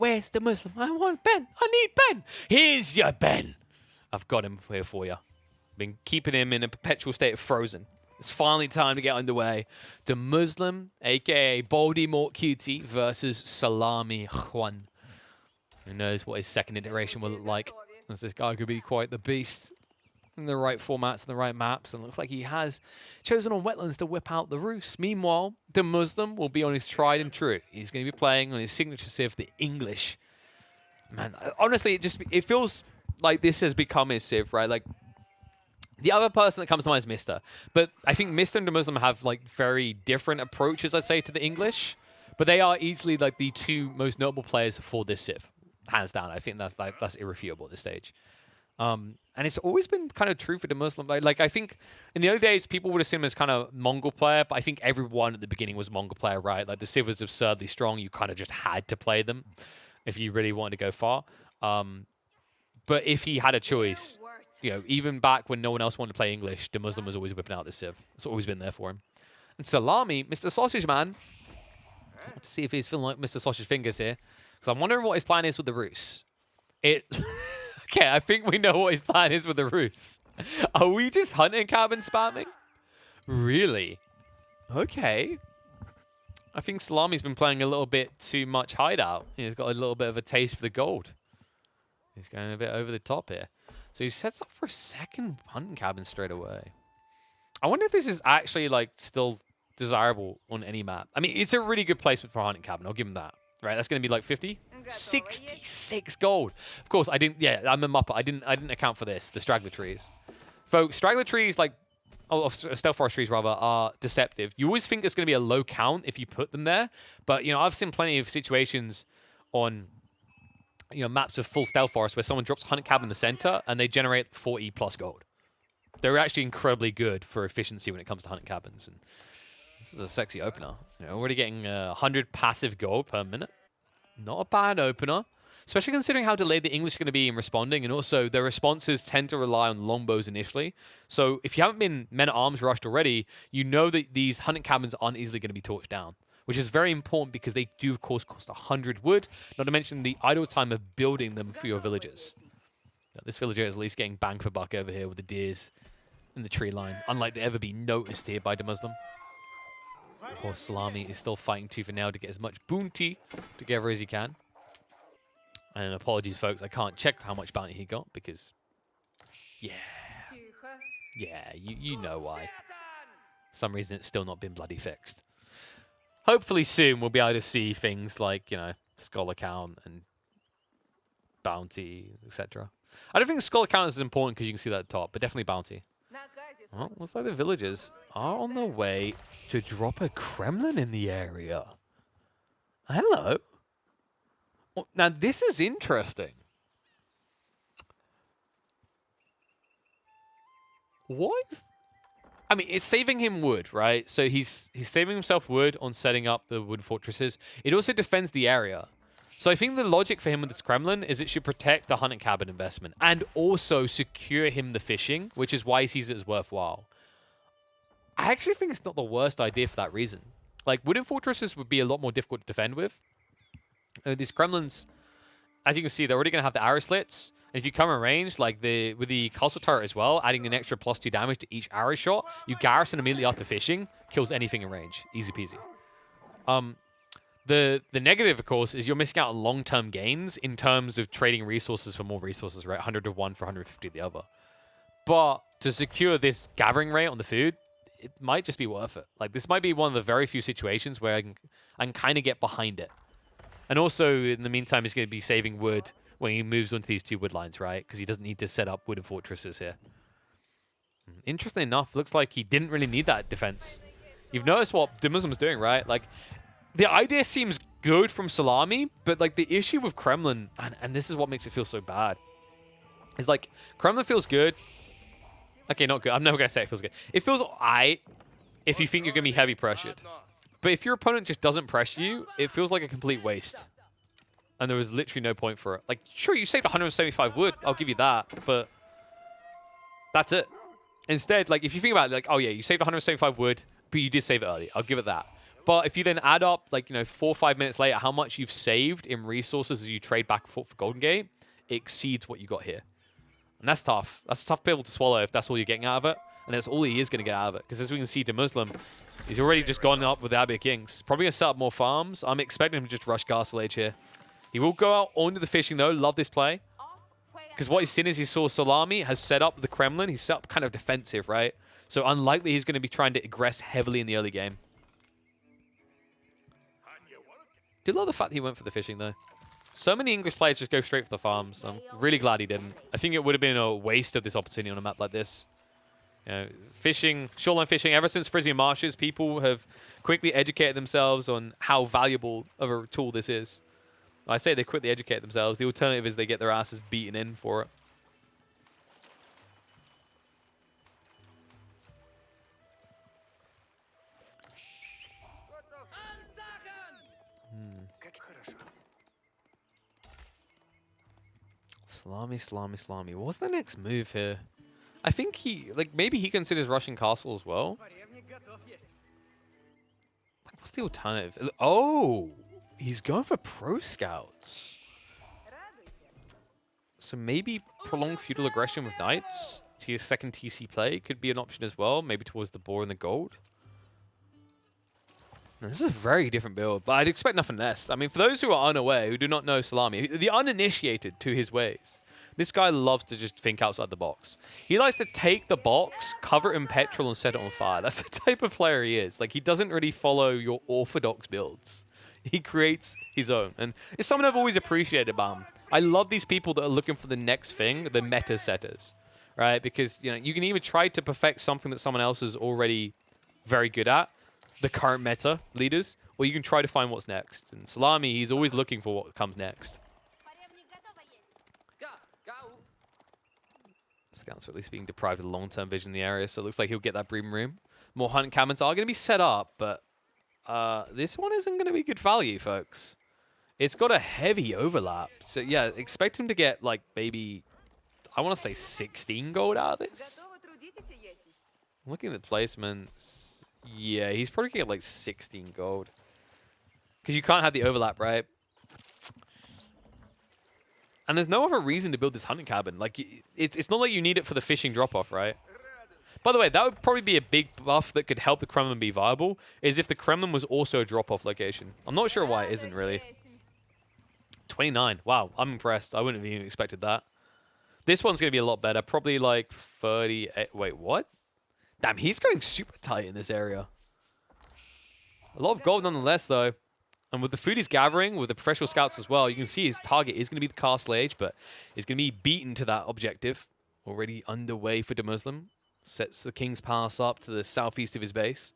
where's the Muslim? I want Ben. I need Ben. Here's your Ben. I've got him here for you. Been keeping him in a perpetual state of frozen. It's finally time to get underway. The Muslim, a.k.a. Baldy Mort Cutie, versus Salami Juan. Who knows what his second iteration will look like, as this guy could be quite the beast in the right formats and the right maps, and looks like he has chosen on Wetlands to whip out the Roost. Meanwhile, the Muslim will be on his tried and true. He's going to be playing on his signature civ, the English. Man, honestly, it feels like this has become his civ, right? Like, the other person that comes to mind is Mister. But I think Mister and the Muslim have like very different approaches, I'd say, to the English. But they are easily like the two most notable players for this civ. Hands down. I think that's irrefutable at this stage. And it's always been kind of true for the Muslim. Like I think in the early days, people would assume as kind of Mongol player, but I think everyone at the beginning was Mongol player, right? Like the civ was absurdly strong. You kind of just had to play them if you really wanted to go far. But if he had a choice, you know, even back when no one else wanted to play English, the Muslim was always whipping out this civ. It's always been there for him. And Salami, Mr. Sausage Man, let's see if he's feeling like Mr. Sausage Fingers here. Because I'm wondering what his plan is with the Roost. Okay, I think we know what his plan is with the Roost. Are we just hunting cabin spamming? Really? Okay. I think Salami's been playing a little bit too much hideout. He's got a little bit of a taste for the gold. He's going a bit over the top here. So he sets up for a second hunting cabin straight away. I wonder if this is actually like still desirable on any map. I mean, it's a really good placement for a hunting cabin. I'll give him that. Right, that's going to be like 50? 66 gold. Of course, I didn't, yeah, I'm a muppet. I didn't account for this, the straggler trees. Folks, straggler trees, like, stealth forest trees rather, are deceptive. You always think it's going to be a low count if you put them there. But, you know, I've seen plenty of situations on, you know, maps of full stealth forest where someone drops a hunting cabin in the center and they generate 40 plus gold. They're actually incredibly good for efficiency when it comes to hunting cabins. And this is a sexy opener. You know, already getting 100 passive gold per minute. Not a bad opener. Especially considering how delayed the English is going to be in responding. And also, their responses tend to rely on longbows initially. So if you haven't been men-at-arms rushed already, you know that these hunting cabins aren't easily going to be torched down. Which is very important because they do, of course, cost 100 wood. Not to mention the idle time of building them for your villagers. Now, this villager is at least getting bang for buck over here with the deers in the tree line. Unlike to ever be noticed here by the Muslim. Of course, Salami is still fighting tooth and nail to get as much bounty together as he can. And apologies, folks, I can't check how much bounty he got because, yeah, you know why. For some reason, it's still not been bloody fixed. Hopefully soon we'll be able to see things like, you know, scholar count and bounty, etc. I don't think scholar count is as important because you can see that at the top, but definitely bounty. Well, looks like the villagers are on their way to drop a Kremlin in the area. Hello. Well, now, this is interesting. What is... I mean, it's saving him wood, right? So he's saving himself wood on setting up the wood fortresses. It also defends the area. So I think the logic for him with this Kremlin is it should protect the hunting cabin investment and also secure him the fishing, which is why he sees it as worthwhile. I actually think it's not the worst idea for that reason. Like, wooden fortresses would be a lot more difficult to defend with. These Kremlins, as you can see, they're already going to have the arrow slits. And if you come in range, like with the castle turret as well, adding an extra +2 damage to each arrow shot, you garrison immediately after fishing, kills anything in range. Easy peasy. The negative, of course, is you're missing out on long-term gains in terms of trading resources for more resources, right? 100 to 1 for 150 the other. But to secure this gathering rate on the food, it might just be worth it. Like, this might be one of the very few situations where I can kind of get behind it. And also, in the meantime, he's going to be saving wood when he moves onto these two wood lines, right? Because he doesn't need to set up wooden fortresses here. Interestingly enough, looks like he didn't really need that defense. You've noticed what the Muslim's doing, right? Like, the idea seems good from Salami, but like the issue with Kremlin, and this is what makes it feel so bad, is like Kremlin feels good. Okay, not good. I'm never going to say it feels good. It feels alright if you think you're going to be heavy pressured. But if your opponent just doesn't pressure you, it feels like a complete waste. And there was literally no point for it. Like, sure, you saved 175 wood. I'll give you that. But that's it. Instead, like, if you think about it, like, oh yeah, you saved 175 wood, but you did save it early. I'll give it that. But if you then add up, like, 4 or 5 minutes later, how much you've saved in resources as you trade back and forth for Golden Gate, it exceeds what you got here. And that's tough. That's a tough pill to swallow if that's all you're getting out of it. And that's all he is going to get out of it. Because as we can see, Muslim, he's already just gone up with the Abbey of Kings. Probably going to set up more farms. I'm expecting him to just rush Castle Age here. He will go out onto the fishing, though. Love this play. Because what he's seen is he saw Salami has set up the Kremlin. He's set up kind of defensive, right? So unlikely he's going to be trying to aggress heavily in the early game. Do love the fact that he went for the fishing, though. So many English players just go straight for the farms. I'm really glad he didn't. I think it would have been a waste of this opportunity on a map like this. Fishing, shoreline fishing, ever since Frisian Marshes, people have quickly educated themselves on how valuable of a tool this is. I say they quickly educate themselves. The alternative is they get their asses beaten in for it. Salami. What's the next move here? I think maybe he considers rushing castle as well. Like, what's the alternative? Oh, he's going for pro scouts. So maybe prolonged feudal aggression with knights to your second TC play could be an option as well. Maybe towards the boar and the gold. Now, this is a very different build, but I'd expect nothing less. I mean, for those who are unaware, who do not know Salami, the uninitiated to his ways, this guy loves to just think outside the box. He likes to take the box, cover it in petrol, and set it on fire. That's the type of player he is. Like, he doesn't really follow your orthodox builds. He creates his own. And it's something I've always appreciated about him. I love these people that are looking for the next thing, the meta setters, right? Because, you can either try to perfect something that someone else is already very good at, the current meta leaders, or you can try to find what's next. And Salami, he's always looking for what comes next. Scouts are at least being deprived of the long-term vision in the area, so it looks like he'll get that breeding room. More hunting cabins are going to be set up, but this one isn't going to be good value, folks. It's got a heavy overlap. So, yeah, expect him to get, like, maybe, I want to say 16 gold out of this. Looking at the placements. Yeah, he's probably going to get, like, 16 gold. Because you can't have the overlap, right? And there's no other reason to build this hunting cabin. Like, it's not like you need it for the fishing drop-off, right? By the way, that would probably be a big buff that could help the Kremlin be viable, is if the Kremlin was also a drop-off location. I'm not sure why it isn't, really. 29. Wow, I'm impressed. I wouldn't have even expected that. This one's going to be a lot better. Probably like 38. Wait, what? Damn, he's going super tight in this area. A lot of gold nonetheless, though. And with the food he's gathering, with the professional scouts as well, you can see his target is going to be the Castle Age, but he's going to be beaten to that objective. Already underway for the Muslim. Sets the King's Palace up to the southeast of his base.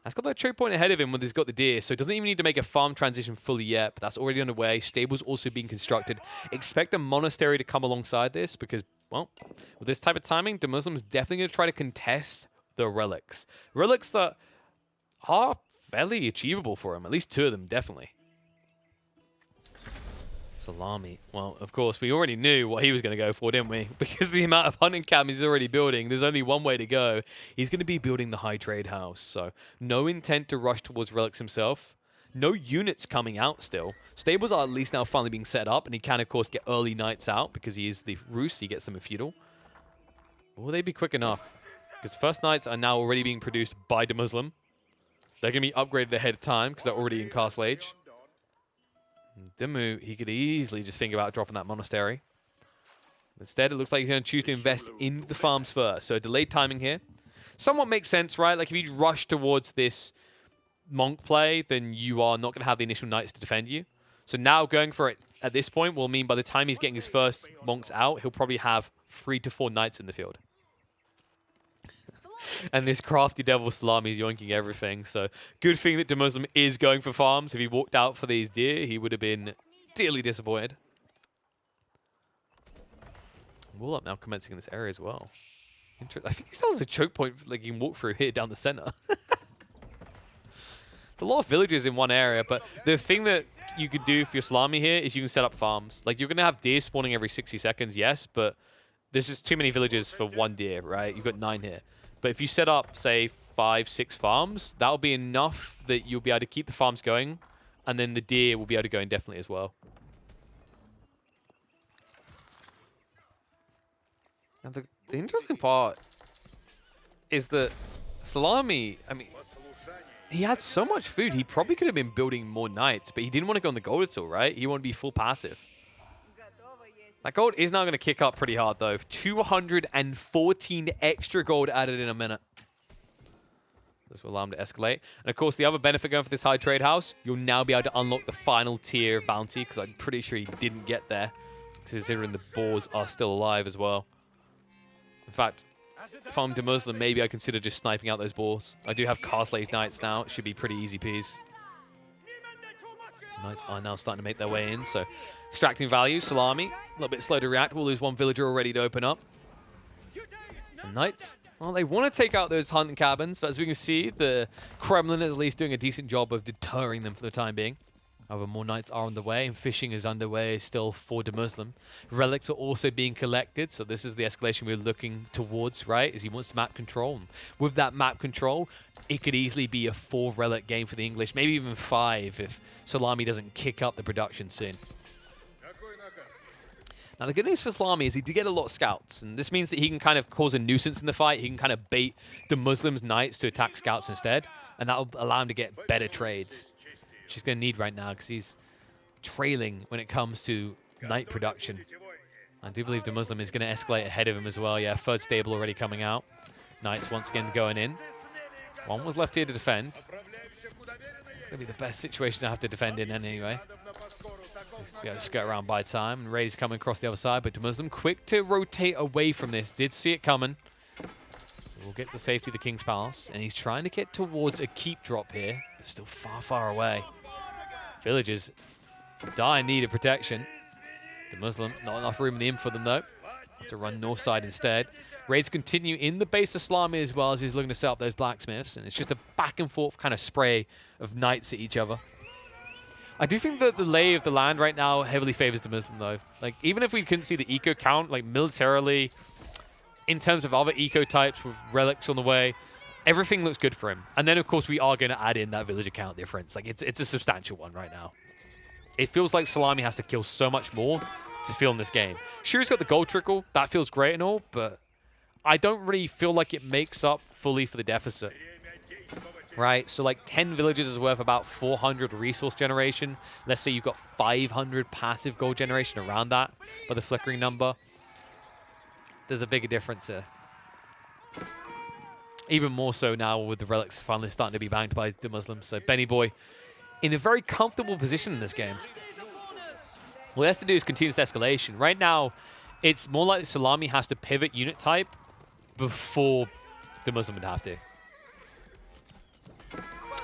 That's got that choke point ahead of him when he's got the deer, so he doesn't even need to make a farm transition fully yet, but that's already underway. Stables also being constructed. Expect a monastery to come alongside this because, well, with this type of timing, the Muslims definitely going to try to contest the relics. Relics that are fairly achievable for him, at least 2 of them, definitely. Salami. Well, of course, we already knew what he was going to go for, didn't we? Because the amount of hunting cabins he's already building, there's only one way to go. He's going to be building the high trade house. So no intent to rush towards relics himself. No units coming out still. Stables are at least now finally being set up, and he can, of course, get early knights out because he is the Rus. He gets them in feudal. Will they be quick enough? Because first knights are now already being produced by the Muslim. They're going to be upgraded ahead of time because they're already in Castle Age. Dimmu, he could easily just think about dropping that monastery. Instead, it looks like he's going to choose to invest in the farms first. So delayed timing here. Somewhat makes sense, right? Like if you rush towards this monk play, then you are not going to have the initial knights to defend you. So now going for it at this point will mean by the time he's getting his first monks out, he'll probably have 3 to 4 knights in the field. And this crafty devil Salami is yoinking everything. So good thing that the Muslim is going for farms. If he walked out for these deer, he would have been dearly disappointed. Warlock now commencing in this area as well. I think he still has a choke point like you can walk through here down the center. There's a lot of villages in one area, but the thing that you could do for your Salami here is you can set up farms. Like you're going to have deer spawning every 60 seconds, yes, but this is too many villages for one deer, right? You've got 9 here. But if you set up, say, 5, 6 farms, that'll be enough that you'll be able to keep the farms going, and then the deer will be able to go indefinitely as well. Now, the interesting part is that Salami, I mean, he had so much food, he probably could have been building more knights, but he didn't want to go on the gold at all, right? He wanted to be full passive. That gold is now going to kick up pretty hard, though. 214 extra gold added in a minute. This will allow him to escalate. And, of course, the other benefit going for this high trade house, you'll now be able to unlock the final tier of bounty, because I'm pretty sure he didn't get there, considering the boars are still alive as well. In fact, if I'm the Muslim, maybe I consider just sniping out those boars. I do have Carslave Knights now. It should be pretty easy peas. Knights are now starting to make their way in, so extracting value. Salami, a little bit slow to react. We'll lose one villager already to open up. And Knights, well, they want to take out those hunting cabins, but as we can see, the Kremlin is at least doing a decent job of deterring them for the time being. However, more Knights are on the way, and fishing is underway still for the Muslim. Relics are also being collected, so this is the escalation we're looking towards, right? Is he wants map control. And with that map control, it could easily be a 4 relic game for the English, maybe even 5 if Salami doesn't kick up the production soon. Now, the good news for Salami is he did get a lot of scouts, and this means that he can kind of cause a nuisance in the fight. He can kind of bait the Muslims' Knights to attack scouts instead, and that'll allow him to get better trades. Which he's going to need right now because he's trailing when it comes to knight production. I do believe the Muslim is going to escalate ahead of him as well. Yeah, third stable already coming out. Knights once again going in. One was left here to defend. Going to be the best situation to have to defend in anyway. Be able to skirt around by time. And Raid's coming across the other side, but the Muslim quick to rotate away from this. Did see it coming. So we'll get the safety of the King's Palace. And he's trying to get towards a keep drop here, but still far, far away. Villagers die in need of protection. The Muslim, not enough room in the inn for them though. Have to run north side instead. Raids continue in the base of Salami as well as he's looking to set up those blacksmiths. And it's just a back and forth kind of spray of knights at each other. I do think that the lay of the land right now heavily favors the Muslim though. Like, even if we couldn't see the eco count, like militarily, in terms of other eco types with relics on the way, everything looks good for him. And then, of course, we are going to add in that villager count difference. Like, it's a substantial one right now. It feels like Salami has to kill so much more to feel in this game. Sure, he's got the gold trickle. That feels great and all, but I don't really feel like it makes up fully for the deficit. Right? So, like, 10 villages is worth about 400 resource generation. Let's say you've got 500 passive gold generation around that by the flickering number. There's a bigger difference here. Even more so now with the relics finally starting to be banked by the Muslims. So Benny Boy in a very comfortable position in this game. What he has to do is continue this escalation. Right now, it's more like Salami has to pivot unit type before the Muslim would have to.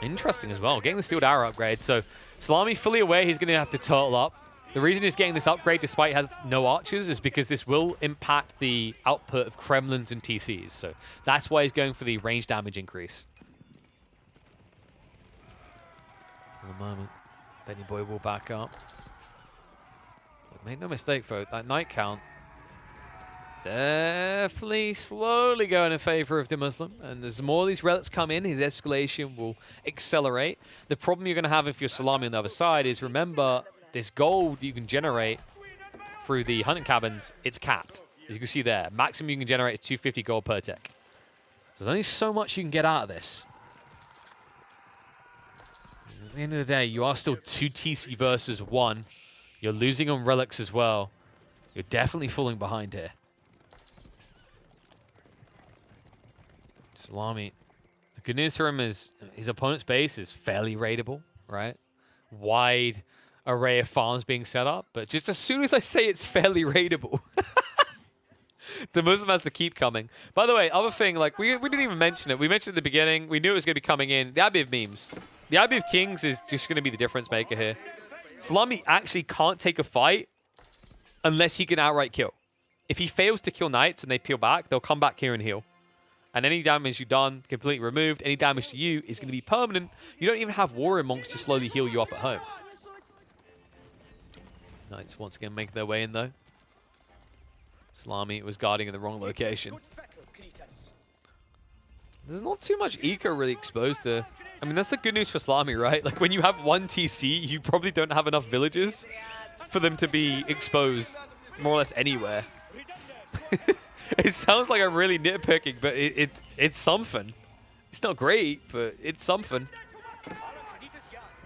Interesting as well. Getting the Steeled Arrow upgrade. So Salami fully aware he's going to have to turtle up. The reason he's getting this upgrade despite he has no archers is because this will impact the output of Kremlins and TCs. So that's why he's going for the range damage increase. For the moment, Benny Boy will back up. But make no mistake, though, that knight count definitely slowly going in favor of the Muslim. And as more of these relics come in, his escalation will accelerate. The problem you're going to have if you're Salami on the other side is, remember, this gold you can generate through the hunting cabins, it's capped. As you can see there, maximum you can generate is 250 gold per tick. There's only so much you can get out of this. At the end of the day, you are still 2 TC versus 1. You're losing on relics as well. You're definitely falling behind here. Salami. The good news for him is his opponent's base is fairly raidable, right? Wide array of farms being set up, but just as soon as I say it's fairly raidable, the Muslim has to keep coming. By the way, other thing, like, we didn't even mention it. We mentioned at the beginning, we knew it was going to be coming in. The Abbey of Memes. The Abbey of Kings is just going to be the difference maker here. Salami actually can't take a fight unless he can outright kill. If he fails to kill knights and they peel back, they'll come back here and heal. And any damage you've done, completely removed. Any damage to you is going to be permanent. You don't even have warrior monks to slowly heal you up at home. Knights once again make their way in, though. Salami was guarding in the wrong location. There's not too much eco really exposed to. I mean, that's the good news for Salami, right? Like, when you have one TC, you probably don't have enough villages for them to be exposed more or less anywhere. It sounds like I'm really nitpicking, but it's something. It's not great, but it's something.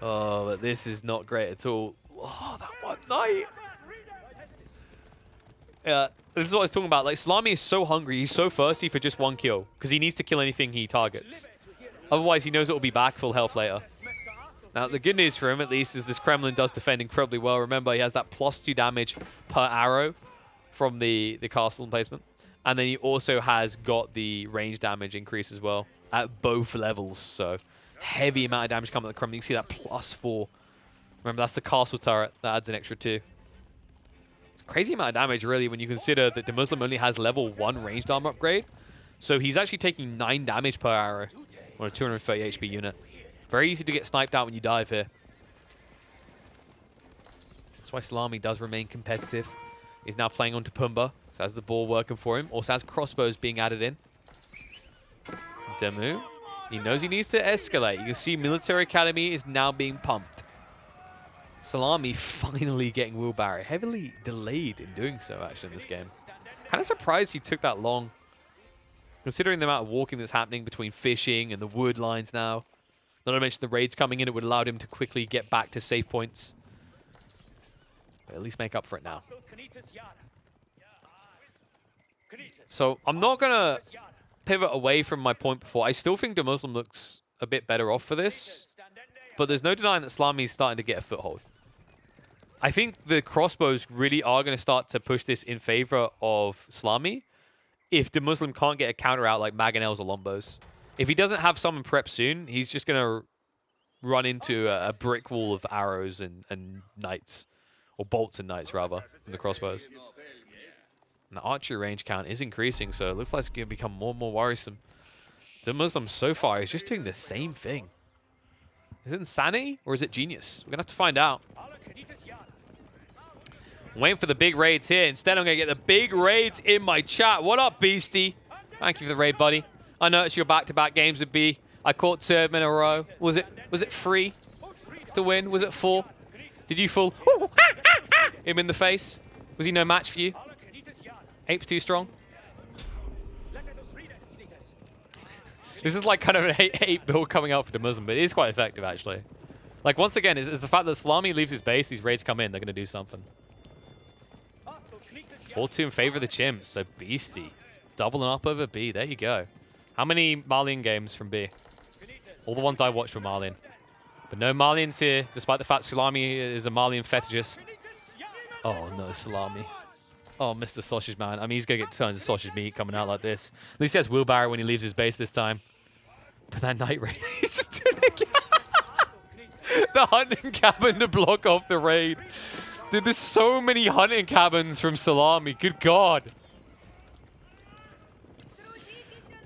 Oh, but this is not great at all. Oh, that one night. Yeah, this is what I was talking about. Like, Salami is so hungry. He's so thirsty for just one kill because he needs to kill anything he targets. Otherwise, he knows it will be back full health later. Now, the good news for him, at least, is this Kremlin does defend incredibly well. Remember, he has that +2 damage per arrow from the castle emplacement. And then he also has got the range damage increase as well at both levels. So, heavy amount of damage coming at the Kremlin. You can see that +4. Remember, that's the castle turret. That adds an extra 2. It's a crazy amount of damage, really, when you consider that the Muslim only has level 1 ranged armor upgrade. So, he's actually taking 9 damage per arrow on a 230 HP unit. Very easy to get sniped out when you dive here. That's why Salami does remain competitive. He's now playing onto Pumbaa. So has the ball working for him. Also has crossbows being added in. Demu. He knows he needs to escalate. You can see Military Academy is now being pumped. Salami finally getting wheelbarrow. Heavily delayed in doing so, actually, in this game. Kind of surprised he took that long. Considering the amount of walking that's happening between fishing and the wood lines now. Not to mention the raids coming in, it would allow him to quickly get back to safe points. But at least make up for it now. So I'm not going to pivot away from my point before. I still think the Muslim looks a bit better off for this. But there's no denying that Salami is starting to get a foothold. I think the crossbows really are going to start to push this in favor of Salami if the Muslim can't get a counter out like Mangonels or Lombos. If he doesn't have someone prep soon, he's just going to run into a brick wall of arrows and knights. Or bolts and knights, rather, in the crossbows. And the archery range count is increasing, so it looks like it's going to become more and more worrisome. The Muslim so far is just doing the same thing. Is it insanity or is it genius? We're going to have to find out. I'm waiting for the big raids here. Instead, I'm going to get the big raids in my chat. What up, Beastie? Thank you for the raid, buddy. I noticed your back-to-back games with B. I caught 2 of them in a row. Was it 3 to win? Was it 4? Did you full him in the face? Was he no match for you? Ape's too strong? This is like kind of an 8 build coming out for the Muslim, but it is quite effective, actually. Like, once again, is the fact that Salami leaves his base, these raids come in, they're going to do something. 4-2 in favor of the Chimps, so Beastie. Doubling up over B, there you go. How many Malian games from B? All the ones I watched were Malian. But no Malians here, despite the fact Salami is a Malian fetishist. Oh no, Salami. Oh, Mr. Sausage Man. I mean, he's going to get tons of sausage meat coming out like this. At least he has wheelbarrow when he leaves his base this time. But that night raid, he's just doing it again. The hunting cabin to block off the raid. Dude, there's so many hunting cabins from Salami. Good God.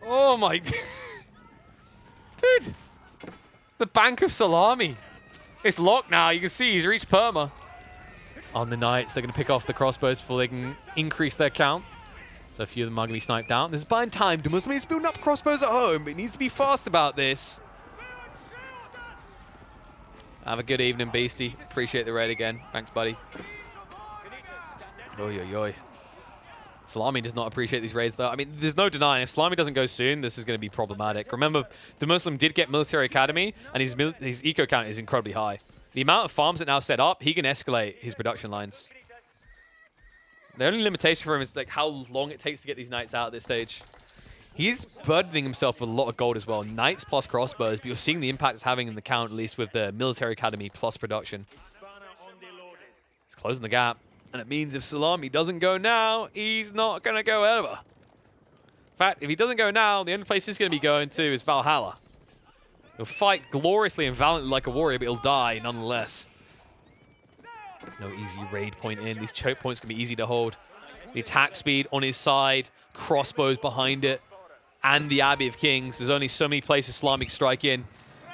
Oh my... Dude. The Bank of Salami. It's locked now. You can see he's reached perma. On the Knights, they're going to pick off the crossbows before they can increase their count. So a few of them are going to be sniped out. This is buying time. The Muslim is building up crossbows at home, but he needs to be fast about this. Have a good evening, Beastie. Appreciate the raid again. Thanks, buddy. Oi, oi, oi. Salami does not appreciate these raids, though. I mean, there's no denying. If Salami doesn't go soon, this is going to be problematic. Remember, the Muslim did get Military Academy, and his eco count is incredibly high. The amount of farms that now set up, he can escalate his production lines. The only limitation for him is like how long it takes to get these knights out at this stage. He's burdening himself with a lot of gold as well. Knights plus crossbows, but you're seeing the impact it's having in the count, at least with the Military Academy plus production. He's closing the gap. And it means if Salami doesn't go now, he's not going to go ever. In fact, if he doesn't go now, the only place he's going to be going to is Valhalla. He'll fight gloriously and valiantly like a warrior, but he'll die nonetheless. No easy raid point in. These choke points can be easy to hold. The attack speed on his side, crossbows behind it, and the Abbey of Kings. There's only so many places Salami can strike in.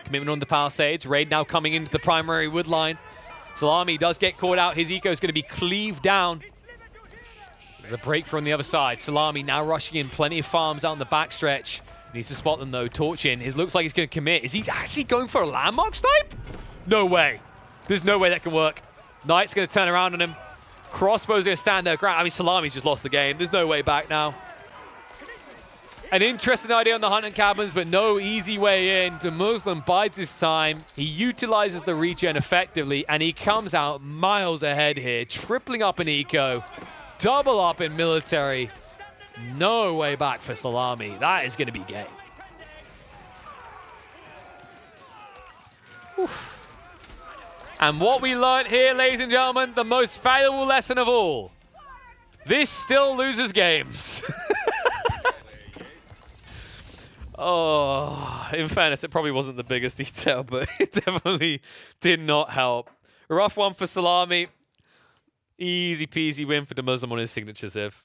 Commitment on the Palisades. Raid now coming into the primary wood line. Salami does get caught out. His eco is going to be cleaved down. There's a breakthrough on the other side. Salami now rushing in. Plenty of farms out on the backstretch. Needs to spot them though. Torch in. It looks like he's going to commit. Is he actually going for a landmark snipe? No way. There's no way that can work. Knight's going to turn around on him. Crossbow's going to stand their ground. I mean, Salami's just lost the game. There's no way back now. An interesting idea on the Hunting Cabins, but no easy way in. Muslim bides his time. He utilizes the regen effectively, and he comes out miles ahead here, tripling up in eco, double up in military. No way back for Salami. That is going to be game. Oof. And what we learned here, ladies and gentlemen, the most valuable lesson of all. This still loses games. Oh, in fairness, it probably wasn't the biggest detail, but it definitely did not help. A rough one for Salami. Easy peasy win for the Muslim on his signature Ziv.